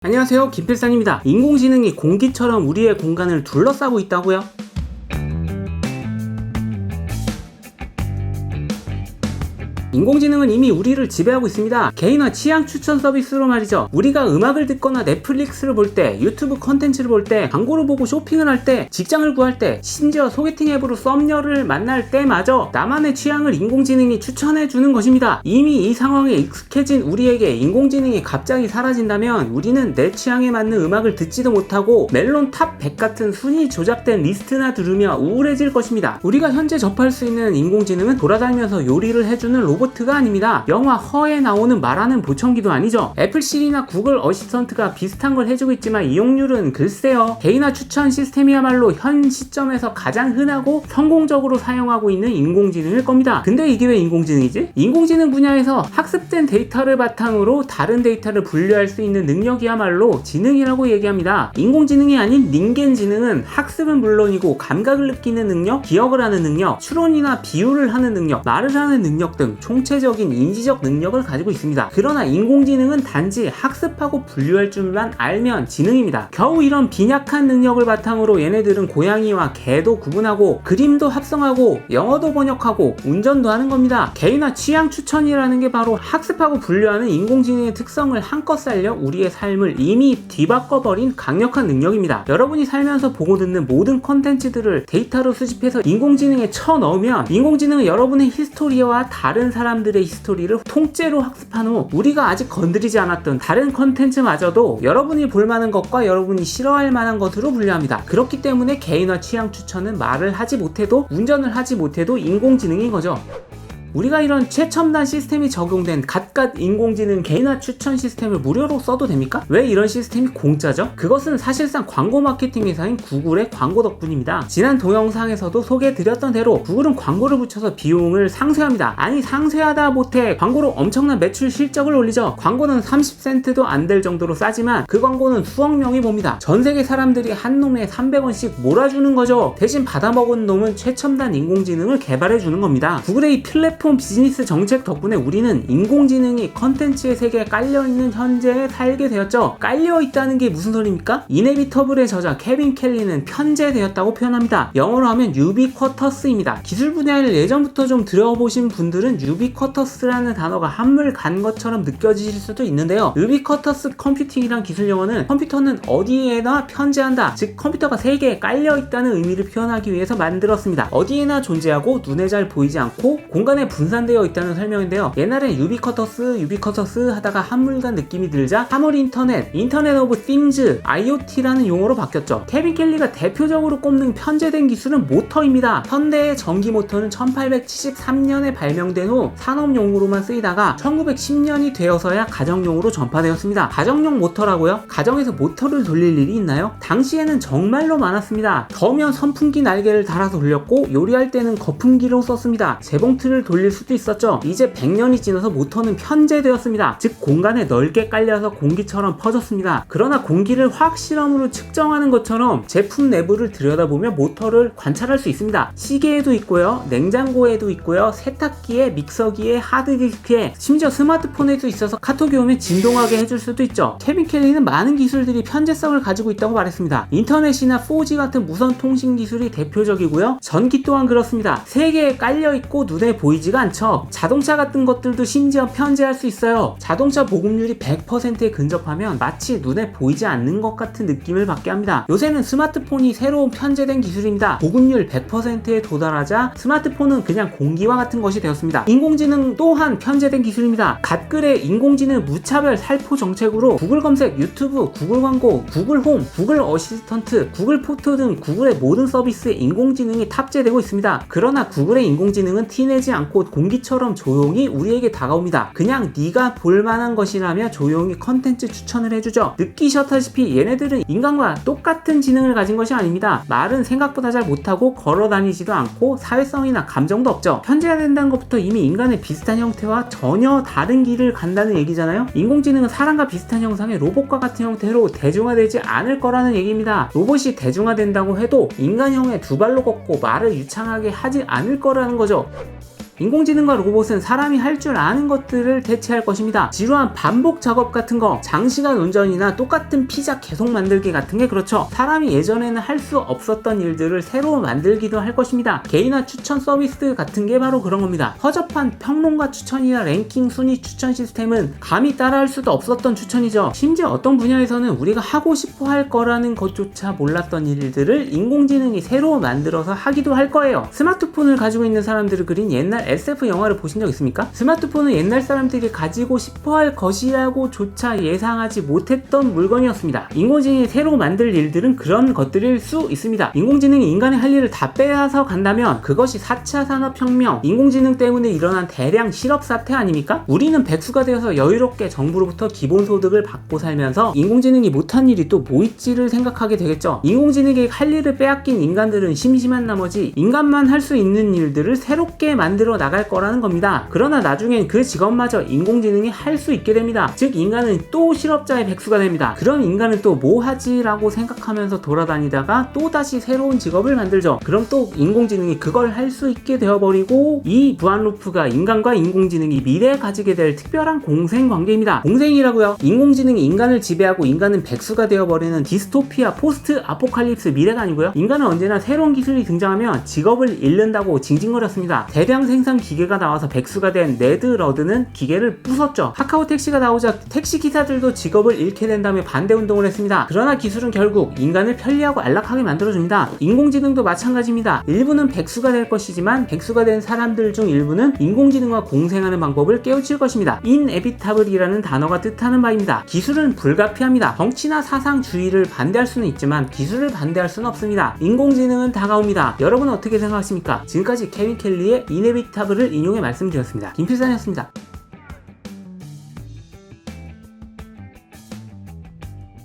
안녕하세요, 김필상입니다. 인공지능이 공기처럼 우리의 공간을 둘러싸고 있다고요? 인공지능은 이미 우리를 지배하고 있습니다. 개인화 취향 추천 서비스로 말이죠. 우리가 음악을 듣거나 넷플릭스를 볼 때, 유튜브 컨텐츠를 볼 때, 광고를 보고 쇼핑을 할 때, 직장을 구할 때, 심지어 소개팅 앱으로 썸녀를 만날 때마저 나만의 취향을 인공지능이 추천해주는 것입니다. 이미 이 상황에 익숙해진 우리에게 인공지능이 갑자기 사라진다면 우리는 내 취향에 맞는 음악을 듣지도 못하고 멜론 탑 100 같은 순위 조작된 리스트나 들으며 우울해질 것입니다. 우리가 현재 접할 수 있는 인공지능은 돌아다니면서 요리를 해주는 로봇가 아닙니다. 영화 허에 나오는 말하는 보청기도 아니죠. 애플 시리나 구글 어시스턴트가 비슷한 걸 해주고 있지만 이용률은 글쎄요. 개인화 추천 시스템이야말로 현 시점에서 가장 흔하고 성공적으로 사용하고 있는 인공지능일 겁니다. 근데 이게 왜 인공지능이지? 인공지능 분야에서 학습된 데이터를 바탕으로 다른 데이터를 분류할 수 있는 능력이야말로 지능이라고 얘기합니다. 인공지능이 아닌 닌겐지능은 학습은 물론이고 감각을 느끼는 능력, 기억을 하는 능력, 추론이나 비유를 하는 능력, 말을 하는 능력 등 총체적인 인지적 능력을 가지고 있습니다. 그러나 인공지능은 단지 학습하고 분류할 줄만 알면 지능입니다. 겨우 이런 빈약한 능력을 바탕으로 얘네들은 고양이와 개도 구분하고 그림도 합성하고 영어도 번역하고 운전도 하는 겁니다. 개인화 취향 추천이라는 게 바로 학습하고 분류하는 인공지능의 특성을 한껏 살려 우리의 삶을 이미 뒤바꿔버린 강력한 능력입니다. 여러분이 살면서 보고 듣는 모든 컨텐츠들을 데이터로 수집해서 인공지능에 쳐넣으면 인공지능은 여러분의 히스토리와 다른 사람들의 히스토리를 통째로 학습한 후 우리가 아직 건드리지 않았던 다른 컨텐츠마저도 여러분이 볼만한 것과 여러분이 싫어할 만한 것으로 분류합니다. 그렇기 때문에 개인화 취향 추천은 말을 하지 못해도 운전을 하지 못해도 인공지능인 거죠. 우리가 이런 최첨단 시스템이 적용된 갓갓 인공지능 개인화 추천 시스템을 무료로 써도 됩니까? 왜 이런 시스템이 공짜죠? 그것은 사실상 광고 마케팅 회사인 구글의 광고 덕분입니다. 지난 동영상에서도 소개해드렸던 대로 구글은 광고를 붙여서 비용을 상쇄합니다. 아니 상쇄하다 못해 광고로 엄청난 매출 실적을 올리죠. 광고는 30센트도 안 될 정도로 싸지만 그 광고는 수억 명이 봅니다. 전 세계 사람들이 한 놈에 300원씩 몰아주는 거죠. 대신 받아먹은 놈은 최첨단 인공지능을 개발해주는 겁니다. 구글의 이 플랫폼 비즈니스 정책 덕분에 우리는 인공지능이 컨텐츠의 세계에 깔려있는 현재에 살게 되었죠. 깔려있다는 게 무슨 소리입니까? 이네비터블의 저자 케빈 켈리는 편재되었다고 표현합니다. 영어로 하면 유비쿼터스입니다. 기술 분야를 예전부터 좀 들어보신 분들은 유비쿼터스라는 단어가 한물 간 것처럼 느껴지실 수도 있는데요. 유비쿼터스 컴퓨팅이란 기술 용어는 컴퓨터는 어디에나 편재한다, 즉 컴퓨터가 세계에 깔려있다는 의미를 표현하기 위해서 만들었습니다. 어디에나 존재하고 눈에 잘 보이지 않고 공간에 분산되어 있다는 설명인데요. 옛날엔 유비쿼터스 하다가 한물간 느낌이 들자 사물 인터넷 오브 띵즈, IoT라는 용어로 바뀌었죠. 케빈 켈리가 대표적으로 꼽는 편재된 기술은 모터입니다. 현대의 전기 모터는 1873년에 발명된 후 산업용으로만 쓰이다가 1910년이 되어서야 가정용으로 전파되었습니다. 가정용 모터라고요? 가정에서 모터를 돌릴 일이 있나요? 당시에는 정말로 많았습니다. 더우면 선풍기 날개를 달아서 돌렸고 요리할 때는 거품기로 썼습니다. 재봉틀을 돌릴 수도 있었죠. 이제 100년이 지나서 모터는 편재되었습니다. 즉 공간에 넓게 깔려서 공기처럼 퍼졌습니다. 그러나 공기를 화학 실험으로 측정하는 것처럼 제품 내부를 들여다보며 모터를 관찰할 수 있습니다. 시계에도 있고요, 냉장고에도 있고요, 세탁기에, 믹서기에, 하드디스크에, 심지어 스마트폰에도 있어서 카톡이 오면 진동하게 해줄 수도 있죠. 케빈 켈리는 많은 기술들이 편재성을 가지고 있다고 말했습니다. 인터넷이나 4G 같은 무선 통신 기술이 대표적이고요. 전기 또한 그렇습니다. 세계에 깔려있고 눈에 보이지가 않죠. 자동차 같은 것들도 심지어 편재할 수 있어요. 자동차 보급률이 100%에 근접하면 마치 눈에 보이지 않는 것 같은 느낌을 받게 합니다. 요새는 스마트폰이 새로운 편재된 기술입니다. 보급률 100%에 도달하자 스마트폰은 그냥 공기와 같은 것이 되었습니다. 인공지능 또한 편재된 기술입니다. 갓글의 인공지능 무차별 살포 정책으로 구글 검색, 유튜브, 구글 광고, 구글 홈, 구글 어시스턴트, 구글 포토 등 구글의 모든 서비스에 인공지능이 탑재되고 있습니다. 그러나 구글의 인공지능은 티내지 않고 공기처럼 조용히 우리에게 다가옵니다. 그냥 네가 볼만한 것이라며 조용히 컨텐츠 추천을 해주죠. 느끼셨다시피 얘네들은 인간과 똑같은 지능을 가진 것이 아닙니다. 말은 생각보다 잘 못하고 걸어다니지도 않고 사회성이나 감정도 없죠. 편재된다는 것부터 이미 인간의 비슷한 형태와 전혀 다른 길을 간다는 얘기잖아요. 인공지능은 사람과 비슷한 형상의 로봇과 같은 형태로 대중화되지 않을 거라는 얘기입니다. 로봇이 대중화된다고 해도 인간형의 두 발로 걷고 말을 유창하게 하지 않을 거라는 거죠. 인공지능과 로봇은 사람이 할 줄 아는 것들을 대체할 것입니다. 지루한 반복 작업 같은 거, 장시간 운전이나 똑같은 피자 계속 만들기 같은 게 그렇죠. 사람이 예전에는 할 수 없었던 일들을 새로 만들기도 할 것입니다. 개인화 추천 서비스 같은 게 바로 그런 겁니다. 허접한 평론가 추천이나 랭킹 순위 추천 시스템은 감히 따라할 수도 없었던 추천이죠. 심지어 어떤 분야에서는 우리가 하고 싶어 할 거라는 것조차 몰랐던 일들을 인공지능이 새로 만들어서 하기도 할 거예요. 스마트폰을 가지고 있는 사람들을 그린 옛날 SF 영화를 보신 적 있습니까? 스마트폰은 옛날 사람들이 가지고 싶어 할 것이라고 조차 예상하지 못했던 물건이었습니다. 인공지능이 새로 만들 일들은 그런 것들일 수 있습니다. 인공지능이 인간의 할 일을 다 빼앗아 간다면 그것이 4차 산업혁명, 인공지능 때문에 일어난 대량 실업 사태 아닙니까? 우리는 백수가 되어서 여유롭게 정부로부터 기본소득을 받고 살면서 인공지능이 못한 일이 또 뭐 있지를 생각하게 되겠죠. 인공지능이 할 일을 빼앗긴 인간들은 심심한 나머지 인간만 할 수 있는 일들을 새롭게 만들어 나갈 거라는 겁니다. 그러나 나중엔 그 직업마저 인공지능이 할 수 있게 됩니다. 즉 인간은 또 실업자의 백수가 됩니다. 그럼 인간은 또 뭐 하지? 라고 생각하면서 돌아다니다가 또 다시 새로운 직업을 만들죠. 그럼 또 인공지능이 그걸 할 수 있게 되어버리고 이 무한 루프가 인간과 인공지능이 미래에 가지게 될 특별한 공생 관계입니다. 공생이라고요? 인공지능이 인간을 지배하고 인간은 백수가 되어버리는 디스토피아 포스트 아포칼립스 미래가 아니고요. 인간은 언제나 새로운 기술이 등장하면 직업을 잃는다고 징징거렸습니다. 대량 생산 기계가 나와서 백수가 된 네드 러드는 기계를 부쉈죠. 카카오 택시가 나오자 택시 기사들도 직업을 잃게 된 다음에 반대 운동을 했습니다. 그러나 기술은 결국 인간을 편리하고 안락하게 만들어줍니다. 인공지능도 마찬가지입니다. 일부는 백수가 될 것이지만 백수가 된 사람들 중 일부는 인공지능과 공생하는 방법을 깨우칠 것입니다. inevitable 단어가 뜻하는 바입니다. 기술은 불가피합니다. 정치나 사상주의를 반대할 수는 있지만 기술을 반대할 수는 없습니다. 인공지능은 다가옵니다. 여러분은 어떻게 생각하십니까? 지금까지 케빈 켈리의 inevitable을 인용해 말씀드렸습니다. 김필산이었습니다.